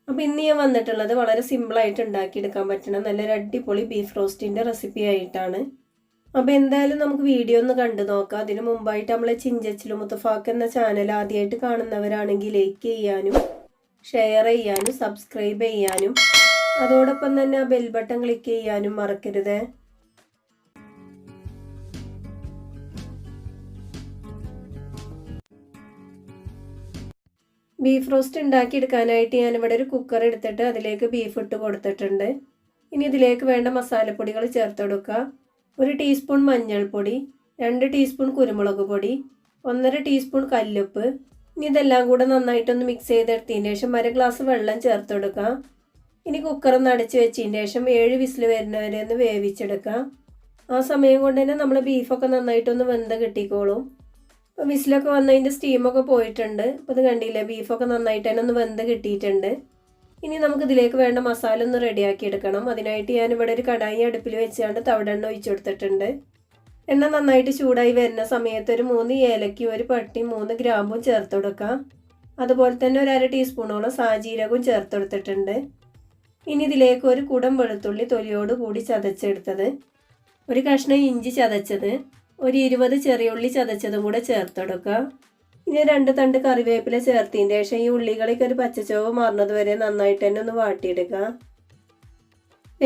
അപ്പോൾ ഇന്ന് ഞാൻ വന്നിട്ടുള്ളത് വളരെ സിമ്പിളായിട്ട് ഉണ്ടാക്കിയെടുക്കാൻ പറ്റുന്ന നല്ലൊരു അടിപൊളി ബീഫ് റോസ്റ്റിൻ്റെ റെസിപ്പി ആയിട്ടാണ്. അപ്പോൾ എന്തായാലും നമുക്ക് വീഡിയോ ഒന്ന് കണ്ടു നോക്കാം. അതിന് മുമ്പായിട്ട് നമ്മൾ ചിഞ്ചച്ചിലു മുത്തഫാക്ക് എന്ന ചാനൽ ആദ്യമായിട്ട് കാണുന്നവരാണെങ്കിൽ ലൈക്ക് ചെയ്യാനും ഷെയർ ചെയ്യാനും സബ്സ്ക്രൈബ് ചെയ്യാനും അതോടൊപ്പം തന്നെ ആ ബെൽ ബട്ടൺ ക്ലിക്ക് ചെയ്യാനും മറക്കരുത്. ബീഫ് റോസ്റ്റ് ഉണ്ടാക്കിയെടുക്കാനായിട്ട് ഞാനിവിടെ ഒരു കുക്കർ എടുത്തിട്ട് അതിലേക്ക് ബീഫ് ഇട്ട് കൊടുത്തിട്ടുണ്ട്. ഇനി ഇതിലേക്ക് വേണ്ട മസാലപ്പൊടികൾ ചേർത്ത് കൊടുക്കുക. 1 ടീസ്പൂൺ മഞ്ഞൾപ്പൊടി, 2 ടീസ്പൂൺ കുരുമുളക് പൊടി, 1.5 ടീസ്പൂൺ കല്ലുപ്പ്. ഇനി ഇതെല്ലാം കൂടെ നന്നായിട്ടൊന്ന് മിക്സ് ചെയ്തെടുത്തതിന് ശേഷം 1 ഗ്ലാസ് വെള്ളം ചേർത്ത് കൊടുക്കുക. ഇനി കുക്കറൊന്ന് അടച്ച് വെച്ചതിന് ശേഷം 7 വിസിൽ വരുന്നവരെ ഒന്ന് വേവിച്ചെടുക്കുക. ആ സമയം കൊണ്ട് തന്നെ നമ്മൾ ബീഫൊക്കെ നന്നായിട്ടൊന്ന് വെന്ത് കിട്ടിക്കോളും. അപ്പോൾ വിസിലൊക്കെ വന്നതിൻ്റെ സ്റ്റീമൊക്കെ പോയിട്ടുണ്ട്. അപ്പോൾ ഇത് കണ്ടില്ലേ, ബീഫൊക്കെ നന്നായിട്ട് തന്നെ ഒന്ന് വെന്ത് കിട്ടിയിട്ടുണ്ട്. ഇനി നമുക്കിതിലേക്ക് വേണ്ട മസാല ഒന്ന് റെഡിയാക്കി എടുക്കണം. അതിനായിട്ട് ഞാനിവിടെ ഒരു കടായി അടുപ്പിൽ വെച്ചുകൊണ്ട് തവിടെണ്ണ ഒഴിച്ചു കൊടുത്തിട്ടുണ്ട്. എണ്ണ നന്നായിട്ട് ചൂടായി വരുന്ന സമയത്ത് ഒരു 3 ഏലക്കയും 1 പട്ടിയും 3 ഗ്രാമ്പും ചേർത്ത് കൊടുക്കാം. അതുപോലെ തന്നെ ഒരു 1/2 ടീസ്പൂണോളം സാജീരകവും ചേർത്ത് കൊടുത്തിട്ടുണ്ട്. ഇനി ഇതിലേക്ക് ഒരു കുടം വെളുത്തുള്ളി തൊലിയോട് കൂടി ചതച്ചെടുത്തത്, ഒരു കഷ്ണം ഇഞ്ചി ചതച്ചത്, ഒരു 20 ചെറിയ ഉള്ളി ചതച്ചതും കൂടെ ചേർത്ത് കൊടുക്കുക. ഇനി 2 തണ്ട് കറിവേപ്പില ചേർത്തതിൻ്റെ ശേഷം ഈ ഉള്ളികളൊക്കെ ഒരു പച്ചച്ചോവ് മാറുന്നത് വരെ നന്നായിട്ട് തന്നെ ഒന്ന് വാട്ടിയെടുക്കുക.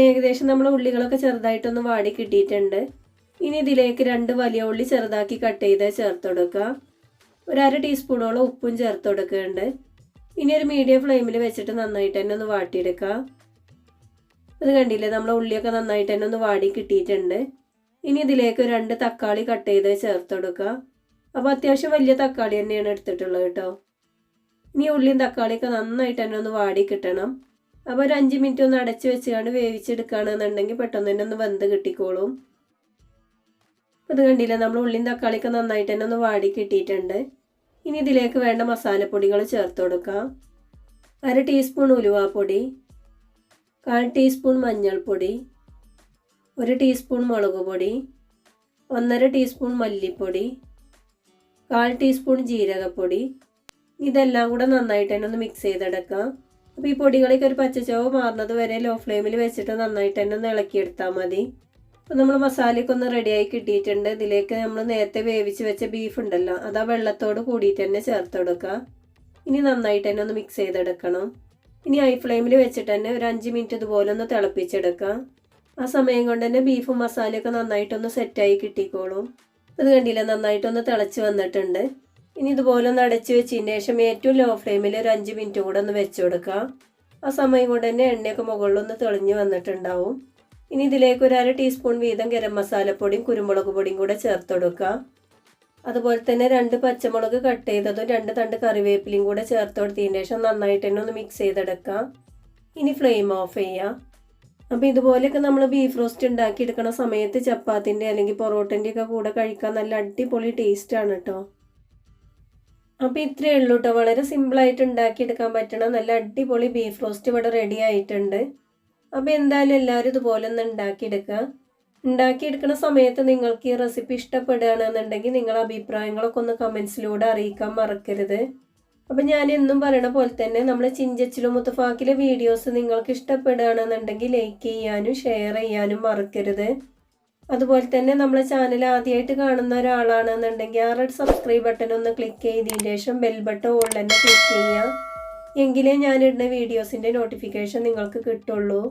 ഏകദേശം നമ്മൾ ഉള്ളികളൊക്കെ ചെറുതായിട്ടൊന്ന് വാടി കിട്ടിയിട്ടുണ്ട്. ഇനി ഇതിലേക്ക് 2 വലിയ ഉള്ളി ചെറുതാക്കി കട്ട് ചെയ്ത് ചേർത്ത് കൊടുക്കുക. ഒരു 1/2 ടീസ്പൂണോളം ഉപ്പും ചേർത്ത് കൊടുക്കുന്നുണ്ട്. ഇനി ഒരു മീഡിയം ഫ്ലെയിമിൽ വെച്ചിട്ട് നന്നായിട്ട് തന്നെ ഒന്ന് വാട്ടിയെടുക്കുക. അത് കണ്ടില്ലേ, നമ്മളെ ഉള്ളിയൊക്കെ നന്നായിട്ട് തന്നെ ഒന്ന് വാടി കിട്ടിയിട്ടുണ്ട്. ഇനി ഇതിലേക്ക് 2 തക്കാളി കട്ട് ചെയ്ത് ചേർത്ത് കൊടുക്കുക. അപ്പോൾ അത്യാവശ്യം വലിയ തക്കാളി തന്നെയാണ് എടുത്തിട്ടുള്ളത് കേട്ടോ. ഇനി ഉള്ളിയും തക്കാളിയൊക്കെ നന്നായിട്ട് തന്നെ ഒന്ന് വാടി കിട്ടണം. അപ്പോൾ ഒരു 5 മിനിറ്റ് ഒന്ന് അടച്ച് വെച്ചുകൊണ്ട് വേവിച്ചെടുക്കുകയാണെന്നുണ്ടെങ്കിൽ പെട്ടെന്ന് തന്നെ ഒന്ന് വെന്ത് കിട്ടിക്കോളും. അത് കണ്ടില്ലേ, നമ്മൾ ഉള്ളിയും തക്കാളിയൊക്കെ നന്നായിട്ട് തന്നെ ഒന്ന് വാടി കിട്ടിയിട്ടുണ്ട്. ഇനി ഇതിലേക്ക് വേണ്ട മസാലപ്പൊടികൾ ചേർത്ത് കൊടുക്കുക. 1/2 ടീസ്പൂൺ ഉലുവാപ്പൊടി, 1/4 ടീസ്പൂൺ മഞ്ഞൾപ്പൊടി, 1 ടീസ്പൂൺ മുളക് പൊടി, 1.5 ടീസ്പൂൺ മല്ലിപ്പൊടി, 1/4 ടീസ്പൂൺ ജീരകപ്പൊടി. ഇതെല്ലാം കൂടെ നന്നായിട്ട് തന്നെ ഒന്ന് മിക്സ് ചെയ്തെടുക്കാം. അപ്പോൾ ഈ പൊടികളൊക്കെ ഒരു പച്ചച്ചോവ് മാറുന്നത് വരെ ലോ ഫ്ലെയിമിൽ വെച്ചിട്ട് നന്നായിട്ട് തന്നെ ഒന്ന് ഇളക്കിയെടുത്താൽ മതി. അപ്പോൾ നമ്മൾ മസാലയൊക്കെ ഒന്ന് റെഡിയായി കിട്ടിയിട്ടുണ്ട്. ഇതിലേക്ക് നമ്മൾ നേരത്തെ വേവിച്ച് വെച്ച ബീഫ് ഉണ്ടല്ലോ, അത് ആ വെള്ളത്തോട് കൂടിയിട്ട് തന്നെ ചേർത്ത് കൊടുക്കുക. ഇനി നന്നായിട്ട് തന്നെ ഒന്ന് മിക്സ് ചെയ്തെടുക്കണം. ഇനി ഹൈ ഫ്ലെയിമിൽ വെച്ചിട്ട് തന്നെ ഒരു 5 മിനിറ്റ് ഇതുപോലെ ഒന്ന് തിളപ്പിച്ചെടുക്കാം. ആ സമയം കൊണ്ട് തന്നെ ബീഫും മസാലയൊക്കെ നന്നായിട്ടൊന്ന് സെറ്റായി കിട്ടിക്കോളും. അത് കണ്ടില്ല, നന്നായിട്ടൊന്ന് തിളച്ച് വന്നിട്ടുണ്ട്. ഇനി ഇതുപോലെ ഒന്ന് അടച്ച് വെച്ചതിന് ശേഷം ഏറ്റവും ലോ ഫ്ലെയിമിൽ ഒരു 5 മിനിറ്റ് കൂടെ ഒന്ന് വെച്ച് കൊടുക്കുക. ആ സമയം കൊണ്ട് തന്നെ എണ്ണയൊക്കെ മുകളിലൊന്ന് തെളിഞ്ഞ് വന്നിട്ടുണ്ടാവും. ഇനി ഇതിലേക്ക് ഒരു 1/2 ടീസ്പൂൺ വീതം ഗരം മസാലപ്പൊടിയും കുരുമുളക് പൊടിയും കൂടെ ചേർത്ത് കൊടുക്കുക. അതുപോലെ തന്നെ 2 പച്ചമുളക് കട്ട് ചെയ്തതും 2 തണ്ട് കറിവേപ്പിലയും കൂടെ ചേർത്ത് കൊടുത്തതിന് ശേഷം നന്നായിട്ട് തന്നെ ഒന്ന് മിക്സ് ചെയ്തെടുക്കുക. ഇനി ഫ്ലെയിം ഓഫ് ചെയ്യുക. അപ്പോൾ ഇതുപോലെയൊക്കെ നമ്മൾ ബീഫ് റോസ്റ്റ് ഉണ്ടാക്കിയെടുക്കുന്ന സമയത്ത് ചപ്പാത്തിൻ്റെ അല്ലെങ്കിൽ പൊറോട്ടൻ്റെ ഒക്കെ കൂടെ കഴിക്കാൻ നല്ല അടിപൊളി ടേസ്റ്റാണ് കേട്ടോ. അപ്പോൾ ഇത്രയേ ഉള്ളൂ കേട്ടോ, വളരെ സിമ്പിളായിട്ട് ഉണ്ടാക്കിയെടുക്കാൻ പറ്റണ നല്ല അടിപൊളി ബീഫ് റോസ്റ്റ് ഇവിടെ റെഡി ആയിട്ടുണ്ട്. അപ്പോൾ എന്തായാലും എല്ലാവരും ഇതുപോലെ ഒന്ന് ഉണ്ടാക്കിയെടുക്കുന്ന സമയത്ത് നിങ്ങൾക്ക് ഈ റെസിപ്പി ഇഷ്ടപ്പെടുകയാണെന്നുണ്ടെങ്കിൽ നിങ്ങളുടെ അഭിപ്രായങ്ങളൊക്കെ ഒന്ന് കമൻസിലൂടെ അറിയിക്കാൻ മറക്കരുത്. അപ്പം ഞാൻ എന്നും പറയണ പോലെ തന്നെ നമ്മുടെ ചിഞ്ചച്ചിലു മുത്തഫാക്കിലെ വീഡിയോസ് നിങ്ങൾക്ക് ഇഷ്ടപ്പെടുകയാണെന്നുണ്ടെങ്കിൽ ലൈക്ക് ചെയ്യാനും ഷെയർ ചെയ്യാനും മറക്കരുത്. അതുപോലെ തന്നെ നമ്മളെ ചാനൽ ആദ്യമായിട്ട് കാണുന്ന ഒരാളാണെന്നുണ്ടെങ്കിൽ ആ റെഡ് സബ്സ്ക്രൈബ് ബട്ടൺ ഒന്ന് ക്ലിക്ക് ചെയ്തതിന് ശേഷം ബെൽ ബട്ടൺ ഓൾ തന്നെ ക്ലിക്ക് ചെയ്യുക. എങ്കിലേ ഞാനിടുന്ന വീഡിയോസിൻ്റെ നോട്ടിഫിക്കേഷൻ നിങ്ങൾക്ക് കിട്ടുള്ളൂ.